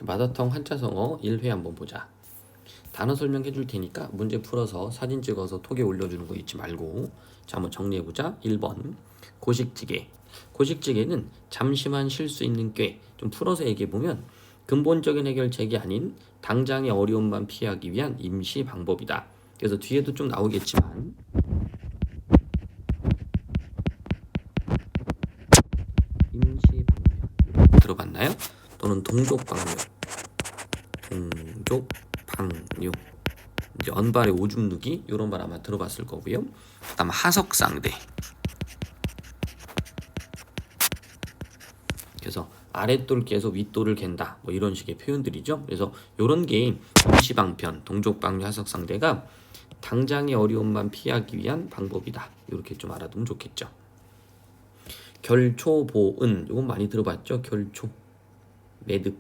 마더텅 한자성어 1회 한번 보자. 단어 설명해 줄 테니까 문제 풀어서 사진 찍어서 톡에 올려주는 거 잊지 말고. 자, 한번 정리해보자. 1번 고식지게. 고식지게는 잠시만 쉴 수 있는 꾀. 좀 풀어서 얘기해보면 근본적인 해결책이 아닌 당장의 어려움만 피하기 위한 임시 방법이다. 그래서 뒤에도 좀 나오겠지만 임시 방법 들어봤나요? 또는 동족방뇨. 동족방뇨. 이제 언발의 오줌 누기 이런 말 아마 들어봤을 거고요. 그다음 하석상대. 그래서 아랫돌 깨서 윗돌을 갠다. 뭐 이런 식의 표현들이죠. 그래서 이런 게 임시방편, 동족방뇨, 하석상대가 당장의 어려움만 피하기 위한 방법이다. 이렇게 좀 알아두면 좋겠죠. 결초보은 이건 많이 들어봤죠. 결초, 매듭,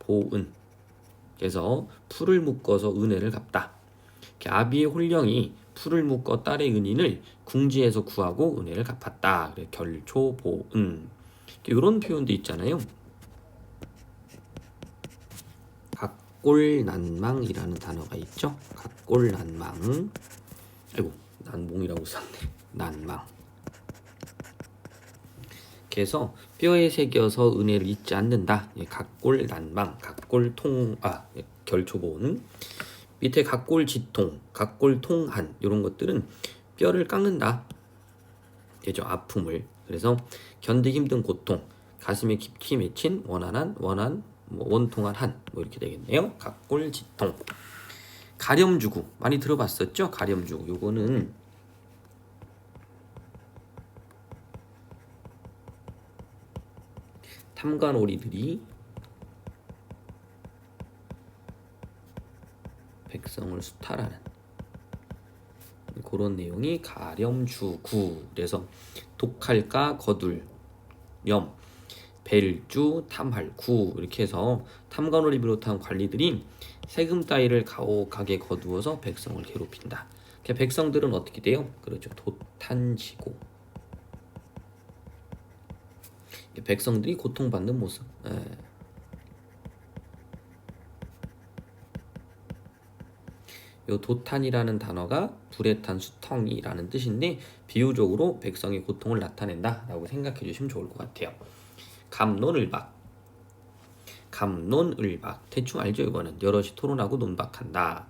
보은. 그래서 풀을 묶어서 은혜를 갚다. 아비의 홀령이 풀을 묶어 딸의 은인을 궁지에서 구하고 은혜를 갚았다. 결초보은. 이런 표현도 있잖아요. 각골난망이라는 단어가 있죠. 각골난망. 아이고, 난몽이라고 썼네. 난망. 그래서 뼈에 새겨서 은혜를 잊지 않는다. 각골난망, 결초보는 밑에 각골지통, 각골통한 이런 것들은 뼈를 깎는다. 되죠. 아픔을. 그래서 견디기 힘든 고통, 가슴에 깊이 맺힌 원통한 한, 뭐 이렇게 되겠네요. 각골지통. 가렴주구 많이 들어봤었죠. 가렴주구. 요거는 탐관오리들이 백성을 수탈하는 그런 내용이 가렴주구. 그래서 독할까 거둘 염 벨주 탐할구 이렇게 해서 탐관오리 비롯한 관리들이 세금 따위를 가혹하게 거두어서 백성을 괴롭힌다. 백성들은 어떻게 돼요? 그렇죠. 도탄지고. 백성들이 고통받는 모습. 요 도탄이라는 단어가 불에 탄 수텅이라는 뜻인데 비유적으로 백성의 고통을 나타낸다라고 생각해 주시면 좋을 것 같아요. 갑론을박. 갑론을박. 대충 알죠? 이거는 여럿이 토론하고 논박한다.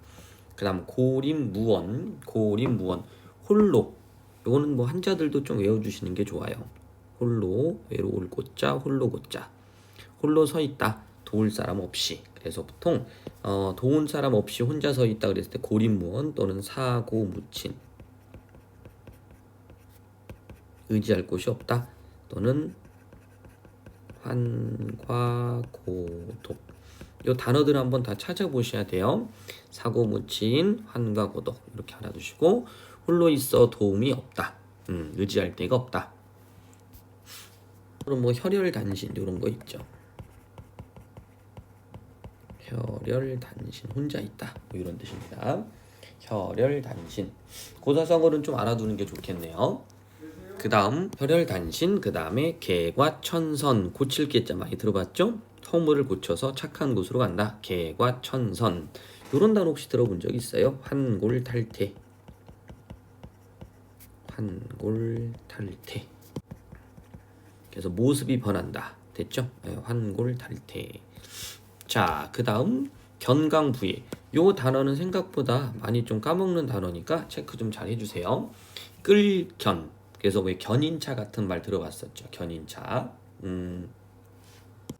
그 다음 고림무원. 고림무원. 홀로. 이거는 뭐 한자들도 좀 외워주시는 게 좋아요. 홀로, 외로울 고자, 홀로 고자. 홀로 서 있다. 도울 사람 없이. 그래서 보통 도운 사람 없이 혼자 서 있다 그랬을 때 고림무원 또는 사고무친. 의지할 곳이 없다. 또는 환과고독. 이 단어들 한번 다 찾아보셔야 돼요. 사고무친, 환과고독 이렇게 알아두시고 홀로 있어 도움이 없다. 의지할 데가 없다. 그럼 뭐 혈혈단신 이런 거 있죠. 혈혈단신 혼자 있다. 뭐 이런 뜻입니다. 혈혈단신. 고사성어는 좀 알아두는 게 좋겠네요. 그 다음 혈혈단신. 그 다음에 개과천선. 고칠 개자 많이 들어봤죠? 허물을 고쳐서 착한 곳으로 간다. 개과천선. 이런 단어 혹시 들어본 적 있어요? 환골탈태. 환골탈태. 그래서 모습이 변한다. 됐죠? 환골탈태. 자, 그 다음 견강부에. 요 단어는 생각보다 많이 좀 까먹는 단어니까 체크 좀 잘 해주세요. 끌견. 그래서 왜 견인차 같은 말 들어봤었죠. 견인차.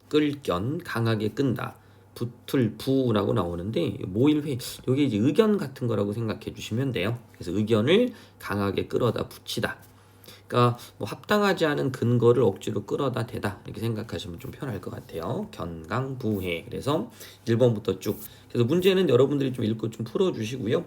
끌견. 강하게 끈다. 붙을 부라고 나오는데 모일회. 이게 이제 의견 같은 거라고 생각해 주시면 돼요. 그래서 의견을 강하게 끌어다 붙이다. 그러니까 뭐 합당하지 않은 근거를 억지로 끌어다 대다 이렇게 생각하시면 좀 편할 것 같아요. 견강부해. 그래서 1번부터 쭉. 그래서 문제는 여러분들이 좀 읽고 좀 풀어주시고요.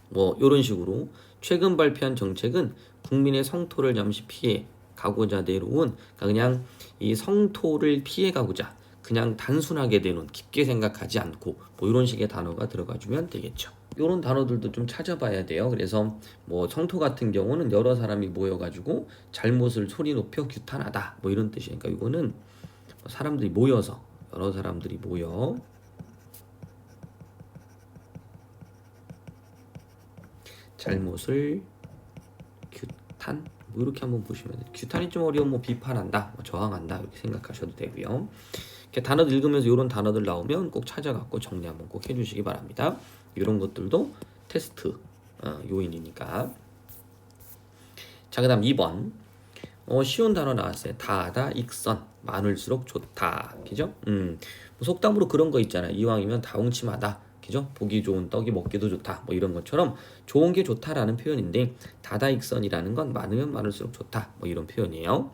뭐 이런 식으로 최근 발표한 정책은 국민의 성토를 잠시 피해 가고자 내놓은, 그러니까 그냥 이 성토를 피해 가고자 그냥 단순하게 내놓은, 깊게 생각하지 않고 뭐 이런 식의 단어가 들어가주면 되겠죠. 이런 단어들도 좀 찾아봐야 돼요. 그래서 뭐 성토 같은 경우는 여러 사람이 모여가지고 잘못을 소리 높여 규탄하다 뭐 이런 뜻이니까 이거는 사람들이 모여서 여러 사람들이 모여 잘못을 규탄 뭐 이렇게 한번 보시면 돼요. 규탄이 좀 어려운 뭐 비판한다, 뭐 저항한다 이렇게 생각하셔도 되고요. 이렇게 단어들 읽으면서 이런 단어들 나오면 꼭 찾아갖고 정리 한번 꼭 해주시기 바랍니다. 이런 것들도 테스트 요인이니까. 자, 그다음 2번. 쉬운 단어 나왔어요. 다다 익선 많을수록 좋다. 그죠? 뭐 속담으로 그런 거 있잖아요. 이왕이면 다홍침하다. 그죠? 보기 좋은 떡이 먹기도 좋다. 뭐 이런 것처럼 좋은 게 좋다라는 표현인데 다다익선이라는 건 많으면 많을수록 좋다. 뭐 이런 표현이에요.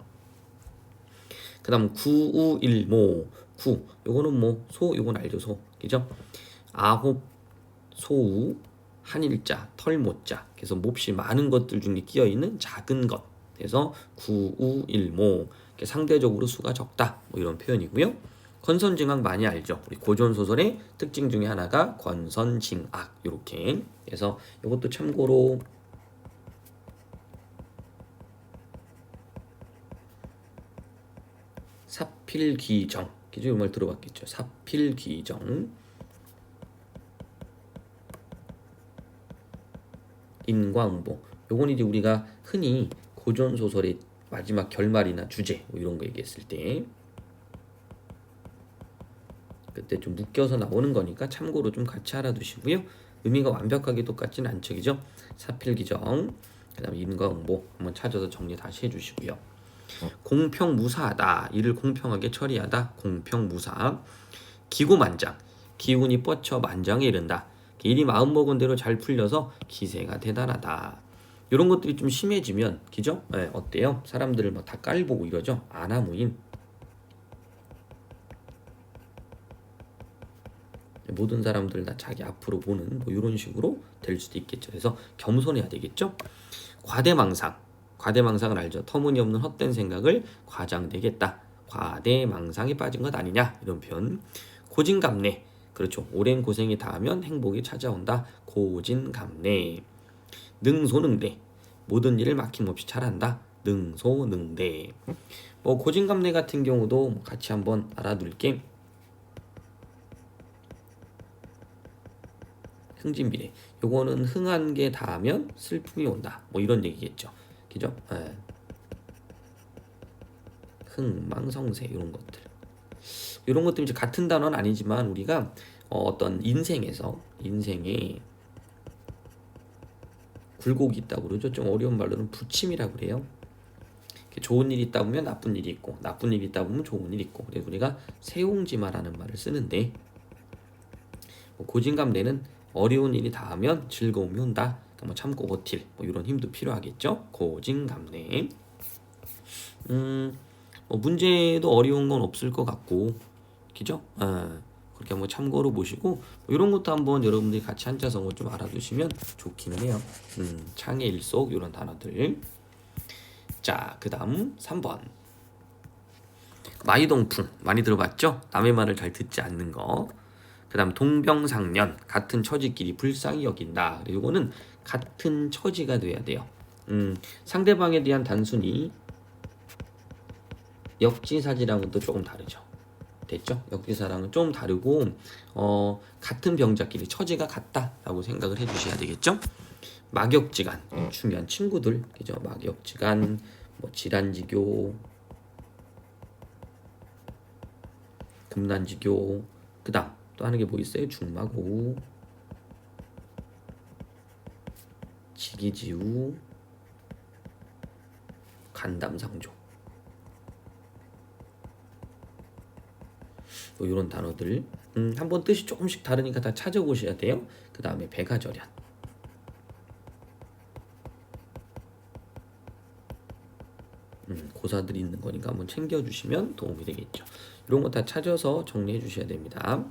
그다음 구우일모 구 요거는 뭐 소 요건 알죠? 소. 그죠? 아홉 소우 한일자 털모자 그래서 몹시 많은 것들 중에 끼어 있는 작은 것. 그래서 구우일모 상대적으로 수가 적다. 뭐 이런 표현이고요. 권선징악 많이 알죠? 우리 고전 소설의 특징 중에 하나가 권선징악 이렇게. 그래서 이것도 참고로 사필귀정 기존 말 들어봤겠죠? 사필귀정 인과응보 요건 이제 우리가 흔히 고전 소설의 마지막 결말이나 주제 뭐 이런 거 얘기했을 때 그때 좀 묶여서 나오는 거니까 참고로 좀 같이 알아두시고요. 의미가 완벽하게 똑같지는 않죠, 그죠? 사필기정, 그다음에 인과응보 한번 찾아서 정리 다시 해주시고요. 공평무사하다, 이를 공평하게 처리하다, 공평무사. 기고만장, 기운이 뻗쳐 만장에 이른다. 일이 마음먹은 대로 잘 풀려서 기세가 대단하다. 이런 것들이 좀 심해지면, 그죠? 네, 어때요? 사람들을 막 다 깔보고 이러죠? 아나무인. 모든 사람들 다 자기 앞으로 보는 뭐 이런 식으로 될 수도 있겠죠. 그래서 겸손해야 되겠죠. 과대망상, 과대망상을 알죠. 터무니없는 헛된 생각을 과장되겠다. 과대망상에 빠진 것 아니냐 이런 표현. 고진감래, 그렇죠. 오랜 고생이 닿으면 행복이 찾아온다. 고진감래. 능소능대, 모든 일을 막힘없이 잘한다. 능소능대. 뭐 고진감래 같은 경우도 같이 한번 알아둘게. 흥진비례. 요거는 흥한 게 닿으면 슬픔이 온다. 뭐 이런 얘기겠죠. 그죠? 예. 흥망성쇠 이런 것들. 이런 것들 이제 같은 단어는 아니지만 우리가 어떤 인생에 굴곡이 있다고 그러죠. 좀 어려운 말로는 부침이라고 그래요. 좋은 일이 있다 보면 나쁜 일이 있고 나쁜 일이 있다 보면 좋은 일이 있고 그래서 우리가 세옹지마라는 말을 쓰는데 고진감래는 어려운 일이 닿으면 즐거움이 온다. 그러니까 뭐 참고 버틸 뭐 이런 힘도 필요하겠죠. 고진감래. 문제도 어려운 건 없을 것 같고, 그죠? 그렇게 한번 참고로 보시고 뭐 이런 것도 한번 여러분들이 같이 앉아서 뭐 좀 알아두시면 좋기는 해요. 창의 일속 이런 단어들. 자, 그다음 3번. 마이동풍 많이 들어봤죠? 남의 말을 잘 듣지 않는 거. 그 다음 동병상련, 같은 처지끼리 불쌍히 여긴다. 이거는 같은 처지가 돼야 돼요. 상대방에 대한 단순히 역지사지랑은 또 조금 다르죠. 됐죠? 역지사랑은 좀 다르고 같은 병자끼리 처지가 같다라고 생각을 해주셔야 되겠죠? 막역지간, 중요한 친구들, 그죠? 막역지간, 뭐 질환지교, 금난지교, 그 다음 또 하는 게 뭐 있어요? 중마고, 지기지우, 간담상조. 뭐 이런 단어들 한번 뜻이 조금씩 다르니까 다 찾아보셔야 돼요. 그 다음에 백화절연. 고사들이 있는 거니까 한번 챙겨주시면 도움이 되겠죠. 이런 거 다 찾아서 정리해 주셔야 됩니다.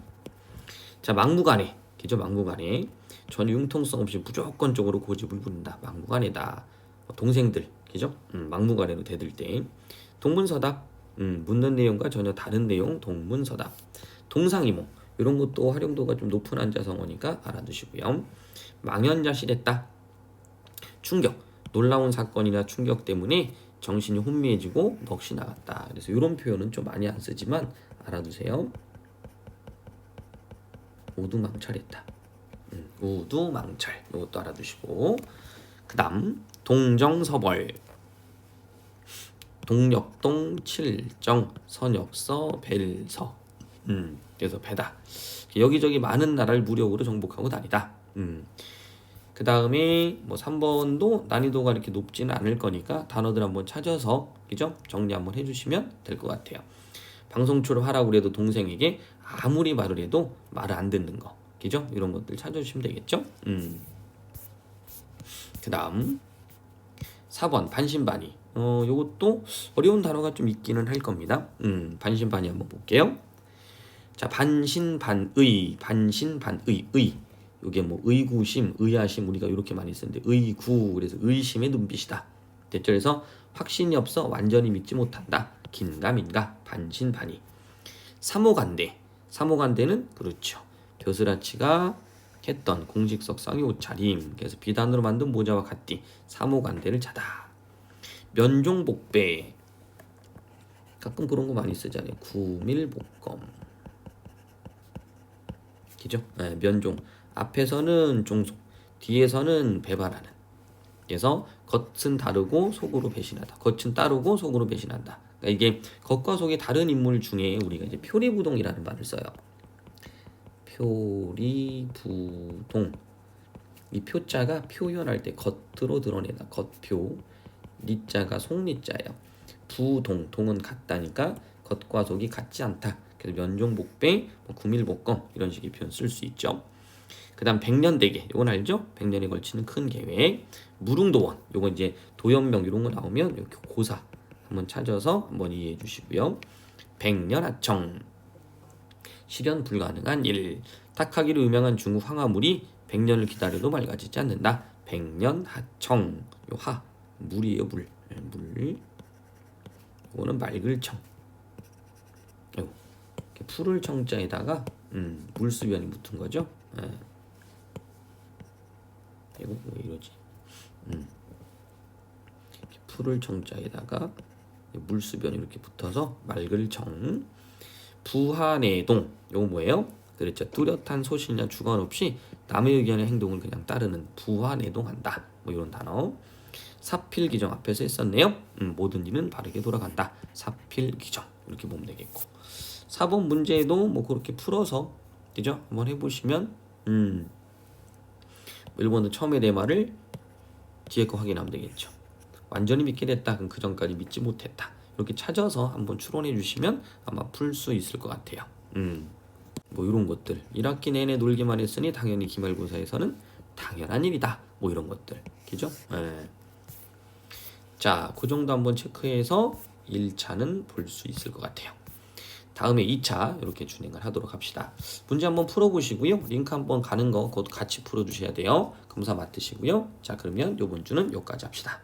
자, 막무가내. 그죠? 막무가내. 전혀 융통성 없이 무조건적으로 고집을 부린다. 막무가내다. 동생들. 그죠? 막무가내로 대들 때. 동문서답. 묻는 내용과 전혀 다른 내용. 동문서답. 동상이몽. 이런 것도 활용도가 좀 높은 한자성어니까 알아두시고요. 망연자실했다. 충격. 놀라운 사건이나 충격 때문에 정신이 혼미해지고 넋이 나갔다. 그래서 이런 표현은 좀 많이 안 쓰지만 알아두세요. 우두망철했다. 우두망철. 이것도 알아두시고. 그다음 동정서벌. 동력동 칠정 선역서 벨서. 그래서 배다. 여기저기 많은 나라를 무력으로 정복하고 다니다. 그 다음에 뭐 3번도 난이도가 이렇게 높지는 않을 거니까 단어들 한번 찾아서 그죠? 정리 한번 해주시면 될 것 같아요. 방송 출하라고 그래도 동생에게 아무리 말을 해도 말을 안 듣는 거 그죠? 이런 것들 찾아주시면 되겠죠? 그 다음 4번 반신반의. 요것도 어려운 단어가 좀 있기는 할 겁니다. 반신반의 한번 볼게요. 자, 반신반의, 반신반의, 의. 요게 뭐 의구심, 의아심 우리가 이렇게 많이 쓰는데 의구 그래서 의심의 눈빛이다. 됐죠? 그래서 확신이 없어 완전히 믿지 못한다. 긴가민가 반신반의. 사모간대. 사모간대는 그렇죠. 벼슬아치가 했던 공식석상의 옷차림. 그래서 비단으로 만든 모자와 같디. 사모간대를 차다. 면종복배. 가끔 그런 거 많이 쓰잖아요. 구밀복검. 그죠? 네, 면종. 앞에서는 종속, 뒤에서는 배반하는. 그래서 겉은 다르고 속으로 배신하다. 겉은 따르고 속으로 배신한다. 그러니까 이게 겉과 속의 다른 인물 중에 우리가 이제 표리부동이라는 말을 써요. 표리부동. 이 표자가 표현할 때 겉으로 드러내다. 겉표. 리자가 속리자예요. 부동. 동은 같다니까 겉과 속이 같지 않다. 그래서 면종복배, 구밀복검 이런 식의 표현 쓸 수 있죠. 그 다음 백년대계 이건 알죠? 100년에 걸치는 큰 계획. 무릉도원 요건 이제 도연명 이런 거 나오면 이렇게 고사 한번 찾아서 한번 이해해 주시고요. 백년하청 실현 불가능한 일. 탁하기로 유명한 중국 황화물이 100년을 기다려도 맑아지지 않는다. 백년하청. 요 하 물이에요. 물. 이거는 맑을 청. 이렇게 푸를 청자에다가 물수변이 붙은 거죠. 이거 왜 이러지? 푸를 청자에다가 물수변이 이렇게 붙어서 맑을 청. 부하내동. 이거 뭐예요? 그렇죠. 뚜렷한 소신이나 주관 없이 남의 의견의 행동을 그냥 따르는 부하내동한다. 뭐 이런 단어. 사필기정 앞에서 했었네요. 모든 일은 바르게 돌아간다. 사필기정 이렇게 보면 되겠고. 4번 문제도 뭐 그렇게 풀어서 그죠? 한번 해보시면 1번은 처음에 내 말을 뒤에 거 확인하면 되겠죠. 완전히 믿게 됐다. 그럼 그 전까지 믿지 못했다. 이렇게 찾아서 한번 추론해 주시면 아마 풀 수 있을 것 같아요. 뭐 이런 것들 1학기 내내 놀기만 했으니 당연히 기말고사에서는 당연한 일이다. 뭐 이런 것들 그죠? 자, 그 정도 한번 체크해서 1차는 볼 수 있을 것 같아요. 다음에 2차 이렇게 진행을 하도록 합시다. 문제 한번 풀어보시고요. 링크 한번 가는 거 그것도 같이 풀어주셔야 돼요. 검사 맡으시고요. 자, 그러면 이번 주는 여기까지 합시다.